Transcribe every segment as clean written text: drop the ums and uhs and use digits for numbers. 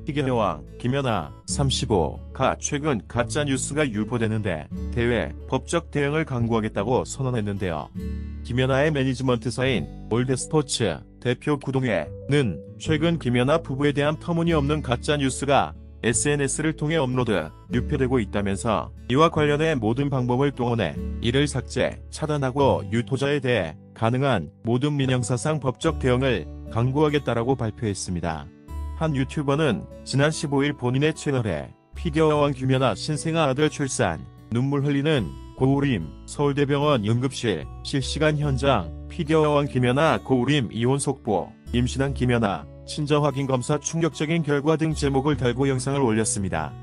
피겨여왕 김연아 35가 최근 가짜뉴스가 유포되는데 대회 법적 대응을 강구하겠다고 선언했는데요. 김연아의 매니지먼트사인 올드스포츠 대표 구동회는 최근 김연아 부부에 대한 터무니없는 가짜뉴스가 SNS를 통해 업로드, 유포되고 있다면서 이와 관련해 모든 방법을 동원해 이를 삭제, 차단하고 유포자에 대해 가능한 모든 민형사상 법적 대응을 강구하겠다라고 발표했습니다. 한 유튜버는 지난 15일 본인의 채널에 피겨여왕 김연아 신생아 아들 출산, 눈물 흘리는 고우림 서울대병원 응급실 실시간 현장, 피겨여왕 김연아 고우림 이혼 속보, 임신한 김연아 친자 확인 검사 충격적인 결과 등 제목을 달고 영상을 올렸습니다.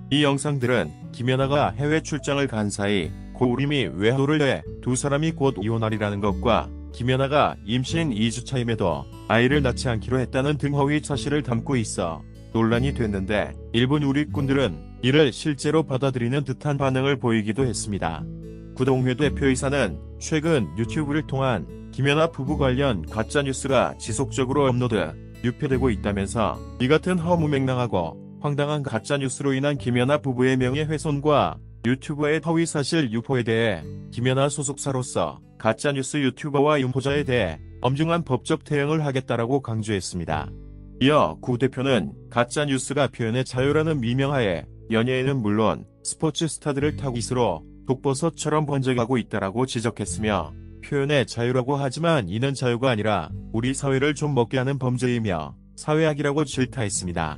이 영상들은 김연아가 해외 출장을 간 사이 고우림이 외도를 해 두 사람이 곧 이혼하리라는 것과 김연아가 임신 2주차임에도 아이를 낳지 않기로 했다는 등 허위 사실을 담고 있어 논란이 됐는데 일부 누리꾼들은 이를 실제로 받아들이는 듯한 반응을 보이기도 했습니다. 구동회 대표이사는 최근 유튜브를 통한 김연아 부부 관련 가짜뉴스가 지속적으로 업로드, 유포되고 있다면서 이 같은 허무맹랑하고 황당한 가짜뉴스로 인한 김연아 부부의 명예훼손과 유튜버의 허위사실 유포에 대해 김연아 소속사로서 가짜뉴스 유튜버와 유포자에 대해 엄중한 법적 대응을 하겠다라고 강조했습니다. 이어 구 대표는 가짜뉴스가 표현의 자유라는 미명하에 연예인은 물론 스포츠 스타들을 타깃으로 독버섯처럼 번져가고 있다라고 지적했으며 표현의 자유라고 하지만 이는 자유가 아니라 우리 사회를 좀 먹게 하는 범죄이며 사회악이라고 질타했습니다.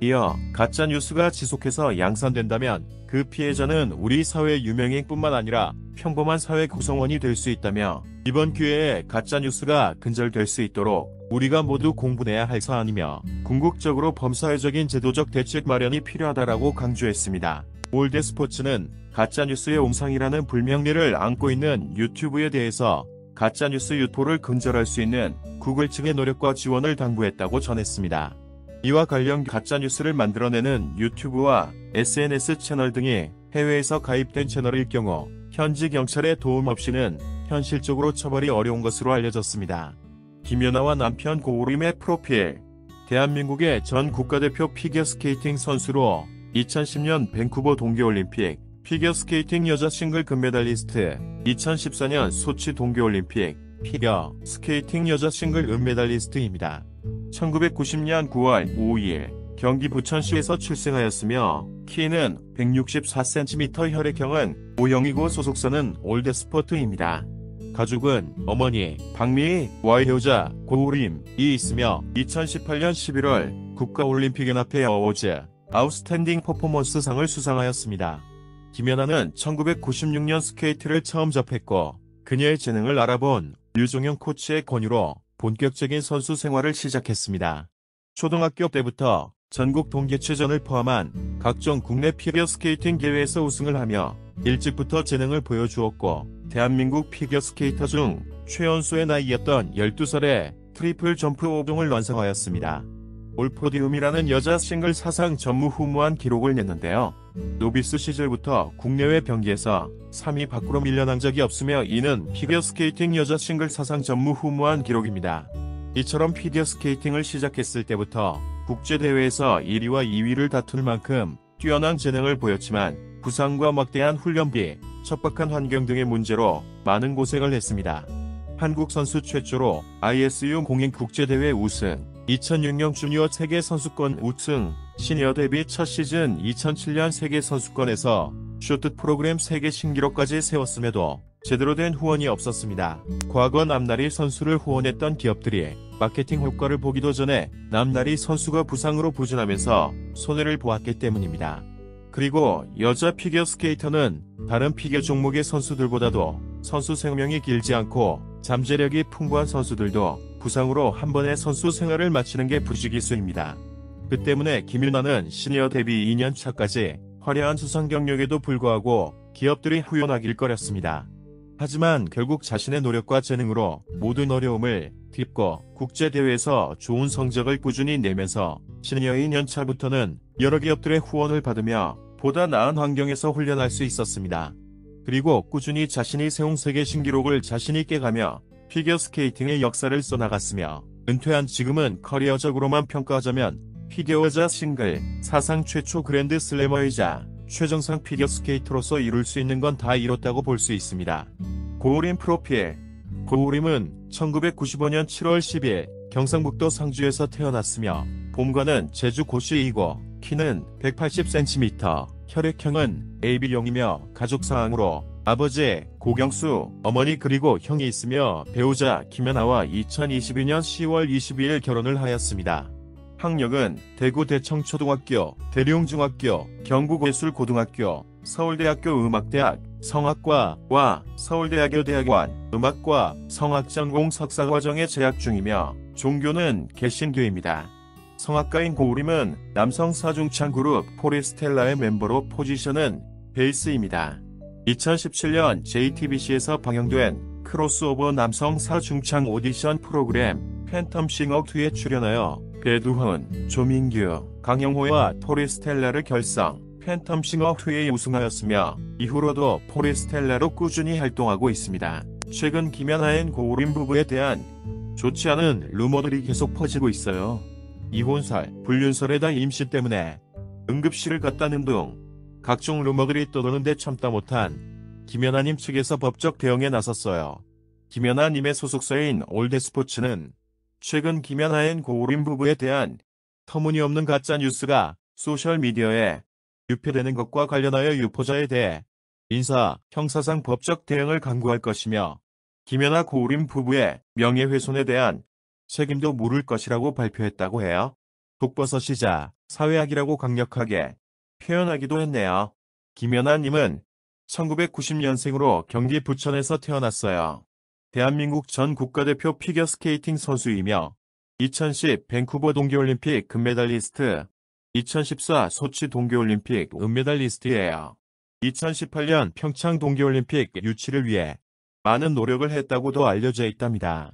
이어 가짜뉴스가 지속해서 양산된다면 그 피해자는 우리 사회 유명인뿐만 아니라 평범한 사회 구성원이 될 수 있다며 이번 기회에 가짜뉴스가 근절될 수 있도록 우리가 모두 공분해야 할 사안이며 궁극적으로 범사회적인 제도적 대책 마련이 필요하다라고 강조했습니다. 올드스포츠는 가짜뉴스의 옹상이라는 불명예를 안고 있는 유튜브에 대해서 가짜뉴스 유포를 근절할 수 있는 구글 측의 노력과 지원을 당부했다고 전했습니다. 이와 관련 가짜뉴스를 만들어내는 유튜브와 SNS 채널 등이 해외에서 가입된 채널일 경우 현지 경찰의 도움 없이는 현실적으로 처벌이 어려운 것으로 알려졌습니다. 김연아와 남편 고우림의 프로필. 대한민국의 전 국가대표 피겨스케이팅 선수로 2010년 밴쿠버 동계올림픽 피겨스케이팅 여자 싱글 금메달리스트, 2014년 소치 동계올림픽 피겨 스케이팅 여자 싱글 은메달리스트입니다. 1990년 9월 5일 경기 부천시에서 출생하였으며 키는 164cm, 혈액형은 O형이고 소속사는 올드스포츠입니다. 가족은 어머니 박미희와 효자 고우림이 있으며 2018년 11월 국가올림픽연합회 어워즈 아웃스탠딩 퍼포먼스 상을 수상하였습니다. 김연아는 1996년 스케이트를 처음 접했고 그녀의 재능을 알아본 류종영 코치의 권유로 본격적인 선수 생활을 시작했습니다. 초등학교 때부터 전국 동계체전을 포함한 각종 국내 피겨스케이팅 대회에서 우승을 하며 일찍부터 재능을 보여주었고 대한민국 피겨스케이터 중 최연소의 나이였던 12살에 트리플 점프 5종을 완성하였습니다. 올포디움이라는 여자 싱글 사상 전무후무한 기록을 냈는데요. 노비스 시절부터 국내외 경기에서 3위 밖으로 밀려난 적이 없으며 이는 피겨스케이팅 여자 싱글 사상 전무후무한 기록입니다. 이처럼 피겨스케이팅을 시작했을 때부터 국제대회에서 1위와 2위를 다툴 만큼 뛰어난 재능을 보였지만 부상과 막대한 훈련비, 척박한 환경 등의 문제로 많은 고생을 했습니다. 한국 선수 최초로 ISU 공인 국제대회 우승, 2006년 주니어 세계선수권 우승, 시니어 데뷔 첫 시즌 2007년 세계선수권에서 쇼트 프로그램 세계 신기록까지 세웠음에도 제대로 된 후원이 없었습니다. 과거 남나리 선수를 후원했던 기업들이 마케팅 효과를 보기도 전에 남나리 선수가 부상으로 부진하면서 손해를 보았기 때문입니다. 그리고 여자 피겨스케이터는 다른 피겨 종목의 선수들보다도 선수 생명이 길지 않고 잠재력이 풍부한 선수들도 부상으로 한 번의 선수 생활을 마치는 게 부지기수입니다. 그 때문에 김연아는 시니어 데뷔 2년 차까지 화려한 수상 경력에도 불구하고 기업들이 후원하길 꺼렸습니다. 하지만 결국 자신의 노력과 재능으로 모든 어려움을 딛고 국제대회에서 좋은 성적을 꾸준히 내면서 시니어 2년 차부터는 여러 기업들의 후원을 받으며 보다 나은 환경에서 훈련할 수 있었습니다. 그리고 꾸준히 자신이 세운 세계 신기록을 자신있게 가며 피겨스케이팅의 역사를 써나갔으며 은퇴한 지금은 커리어적으로만 평가하자면 피겨여자 싱글, 사상 최초 그랜드 슬래머이자 최정상 피겨스케이터로서 이룰 수 있는 건 다 이뤘다고 볼 수 있습니다. 고우림 프로필. 고우림은 1995년 7월 10일 경상북도 상주에서 태어났으며 본가는 제주 고시이고 키는 180cm, 혈액형은 AB형이며 가족사항으로 아버지 고경수, 어머니 그리고 형이 있으며 배우자 김연아와 2022년 10월 22일 결혼을 하였습니다. 학력은 대구 대청초등학교, 대룡중학교, 경북예술고등학교, 서울대학교 음악대학 성악과와 서울대학교 대학원 음악과 성악전공 석사과정에 재학 중이며 종교는 개신교입니다. 성악가인 고우림은 남성 사중창 그룹 포레스텔라의 멤버로 포지션은 베이스입니다. 2017년 JTBC에서 방영된 크로스오버 남성 사중창 오디션 프로그램 팬텀싱어2에 출연하여 배두훈, 조민규, 강영호와 포레스텔라를 결성, 팬텀싱어2에 우승하였으며 이후로도 포레스텔라로 꾸준히 활동하고 있습니다. 최근 김연아앤 고우림 부부에 대한 좋지 않은 루머들이 계속 퍼지고 있어요. 이혼설, 불륜설에다 임신 때문에 응급실을 갔다는 등 각종 루머들이 떠도는데 참다 못한 김연아님 측에서 법적 대응에 나섰어요. 김연아님의 소속사인 올드스포츠는 최근 김연아앤 고우림 부부에 대한 터무니없는 가짜 뉴스가 소셜미디어에 유폐되는 것과 관련하여 유포자에 대해 인사, 형사상 법적 대응을 강구할 것이며 김연아 고우림 부부의 명예훼손에 대한 책임도 물을 것이라고 발표했다고 해요. 독버섯이자 사회악이라고 강력하게 표현하기도 했네요. 김연아님은 1990년생으로 경기 부천에서 태어났어요. 대한민국 전 국가대표 피겨스케이팅 선수이며 2010 밴쿠버 동계올림픽 금메달리스트, 2014 소치 동계올림픽 은메달리스트예요. 2018년 평창 동계올림픽 유치를 위해 많은 노력을 했다고도 알려져 있답니다.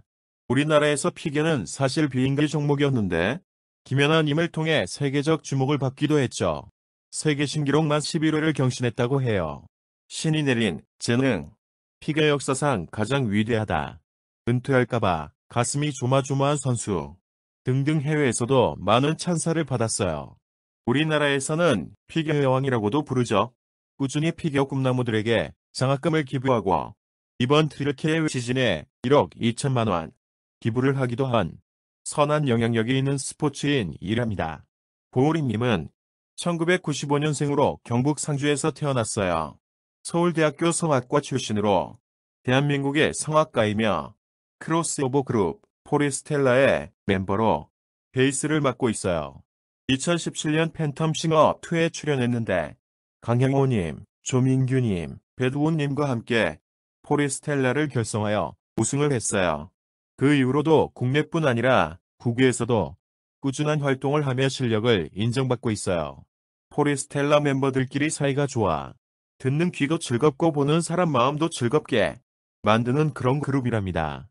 우리나라에서 피겨는 사실 비인기 종목이었는데 김연아님을 통해 세계적 주목을 받기도 했죠. 세계 신기록만 11회를 경신했다고 해요. 신이 내린 재능. 피겨 역사상 가장 위대하다. 은퇴할까봐 가슴이 조마조마한 선수. 등등 해외에서도 많은 찬사를 받았어요. 우리나라에서는 피겨 여왕이라고도 부르죠. 꾸준히 피겨 꿈나무들에게 장학금을 기부하고 이번 트리케의 시즌에 1억 2천만 원 기부를 하기도 한 선한 영향력이 있는 스포츠인이랍니다. 고우림님은 1995년생으로 경북 상주에서 태어났어요. 서울대학교 성악과 출신으로 대한민국의 성악가이며 크로스오버 그룹 포레스텔라의 멤버로 베이스를 맡고 있어요. 2017년 팬텀싱어2에 출연했는데 강영호님, 조민규님, 배두훈님과 함께 포레스텔라를 결성하여 우승을 했어요. 그 이후로도 국내뿐 아니라 국외에서도 꾸준한 활동을 하며 실력을 인정받고 있어요. 포레스텔라 멤버들끼리 사이가 좋아 듣는 귀도 즐겁고 보는 사람 마음도 즐겁게 만드는 그런 그룹이랍니다.